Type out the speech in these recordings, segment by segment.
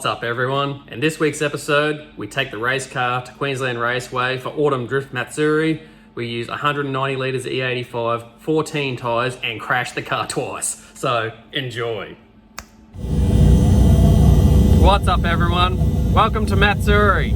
What's up everyone? In this week's episode, we take the race car to Queensland Raceway for Autumn Drift Matsuri. We use 190 litres of E85, 14 tyres and crash the car twice. So, enjoy. What's up everyone? Welcome to Matsuri.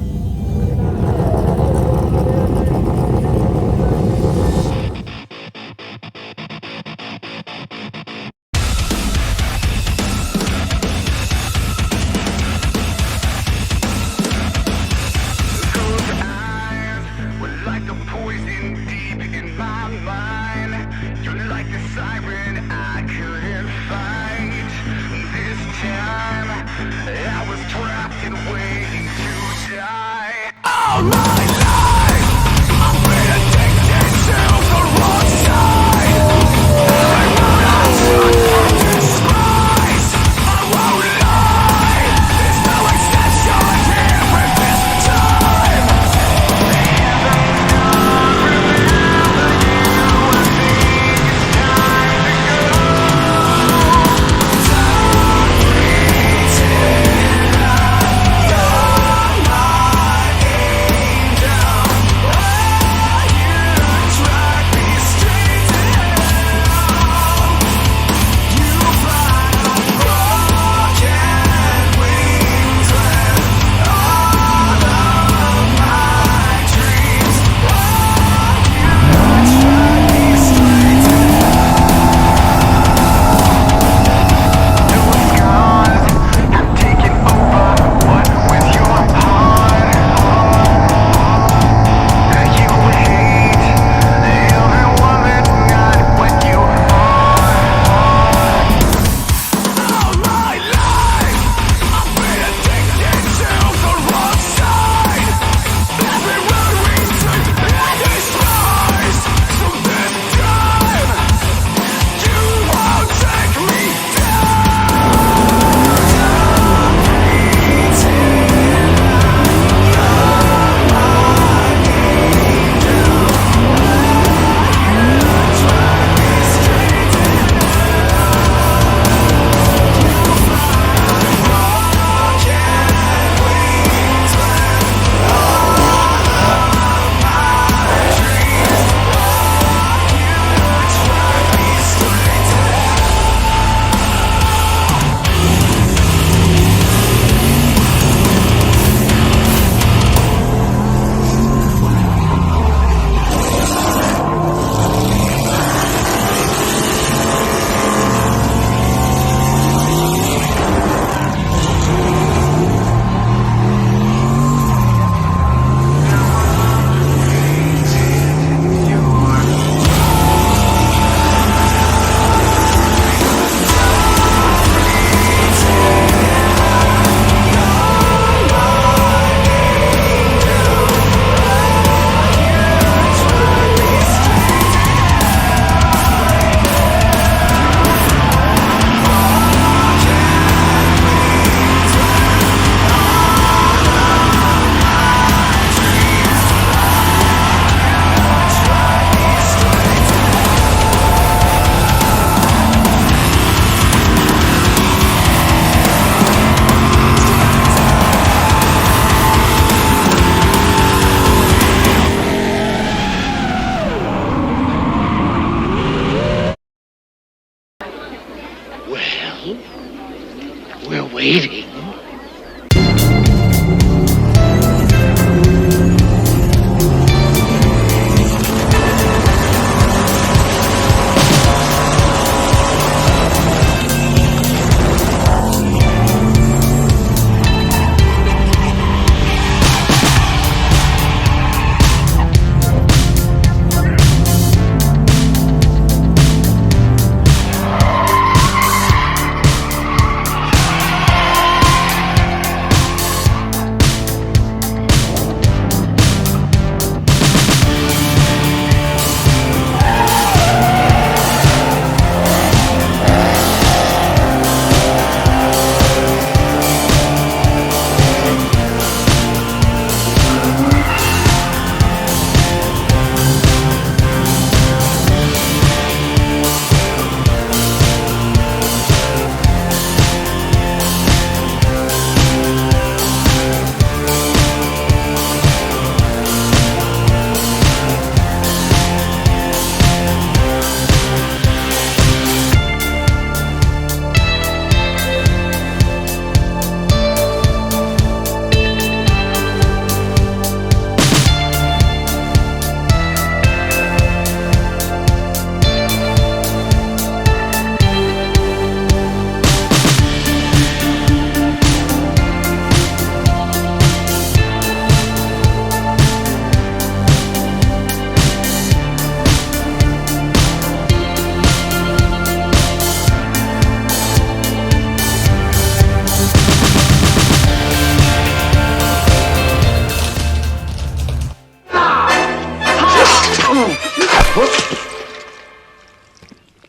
We're waiting.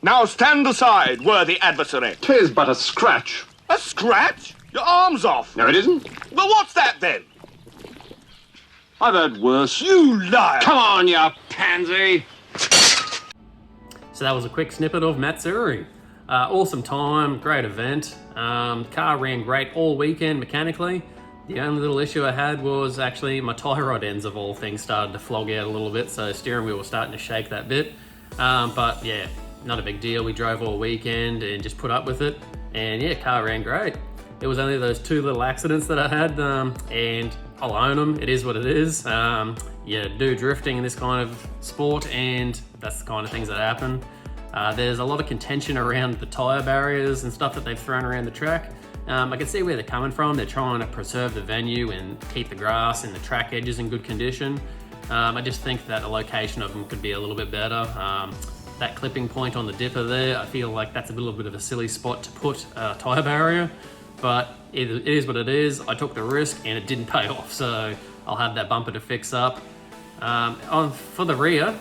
Now stand aside, worthy adversary. 'Tis but a scratch. A scratch? Your arm's off. No, it isn't. Well, what's that then? I've heard worse. You liar! Come on, you pansy! So that was a quick snippet of Matsuri. Awesome time, great event. Car ran great all weekend mechanically. The only little issue I had was actually my tie rod ends of all things started to flog out a little bit, so steering wheel was starting to shake that bit. But yeah, not a big deal. We drove all weekend and just put up with it. And yeah, car ran great. It was only those 2 little accidents that I had, and I'll own them. It is what it is. You do drifting in this kind of sport, and that's the kind of things that happen. There's a lot of contention around the tyre barriers and stuff that they've thrown around the track. I can see where they're coming from. They're trying to preserve the venue and keep the grass and the track edges in good condition. I just think that the location of them could be a little bit better. That clipping point on the dipper there, I feel like that's a little bit of a silly spot to put a tyre barrier, but it is what it is. I took the risk and it didn't pay off, so I'll have that bumper to fix up. For the rear,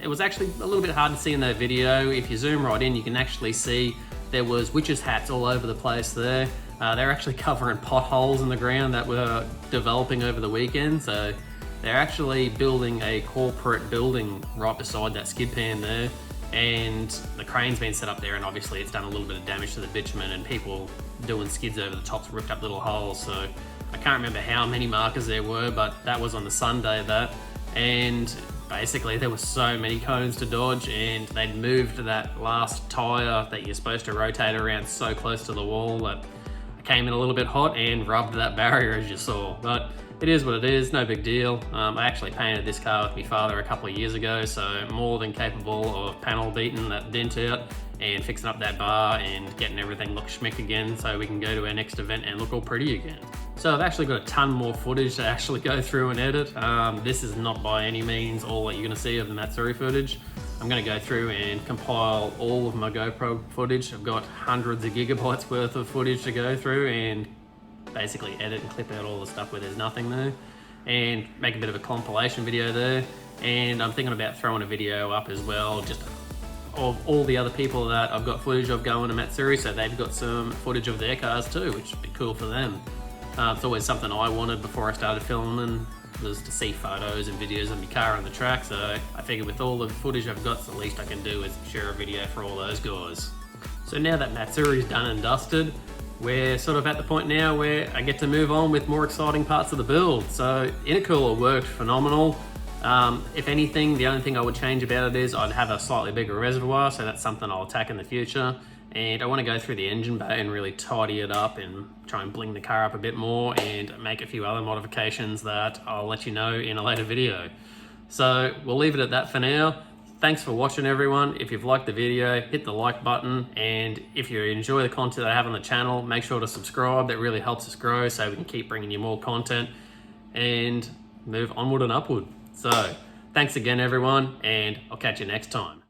it was actually a little bit hard to see in that video. If you zoom right in, you can actually see there was witches' hats all over the place there. They're actually covering potholes in the ground that were developing over the weekend, so they're actually building a corporate building right beside that skid pan there, and the crane's been set up there, and obviously it's done a little bit of damage to the bitumen, and people doing skids over the tops ripped up little holes. So I can't remember how many markers there were, but that was on the Sunday that, and basically there were so many cones to dodge, and they'd moved that last tyre that you're supposed to rotate around so close to the wall that I came in a little bit hot and rubbed that barrier, as you saw. But it is what it is, no big deal. I actually painted this car with my father a couple of years ago, so more than capable of panel beating that dent out and fixing up that bar and getting everything look schmick again so we can go to our next event and look all pretty again. So I've actually got a ton more footage to actually go through and edit. This is not by any means all that you're gonna see of the Matsuri footage. I'm gonna go through and compile all of my GoPro footage. I've got hundreds of gigabytes worth of footage to go through and basically edit and clip out all the stuff where there's nothing there and make a bit of a compilation video there. And I'm thinking about throwing a video up as well, just of all the other people that I've got footage of going to Matsuri, so they've got some footage of their cars too, which would be cool for them. It's always something I wanted before I started filming, was to see photos and videos of my car on the track, so I figured with all the footage I've got, the least I can do is share a video for all those guys. So now that Matsuri's done and dusted, we're sort of at the point now where I get to move on with more exciting parts of the build. So intercooler worked phenomenal. If anything, the only thing I would change about it is I'd have a slightly bigger reservoir, so that's something I'll attack in the future. And I want to go through the engine bay and really tidy it up and try and bling the car up a bit more and make a few other modifications that I'll let you know in a later video. So we'll leave it at that for now. Thanks for watching, everyone. If you've liked the video, hit the like button, and if you enjoy the content I have on the channel, make sure to subscribe. That really helps us grow so we can keep bringing you more content and move onward and upward. So thanks again, everyone, and I'll catch you next time.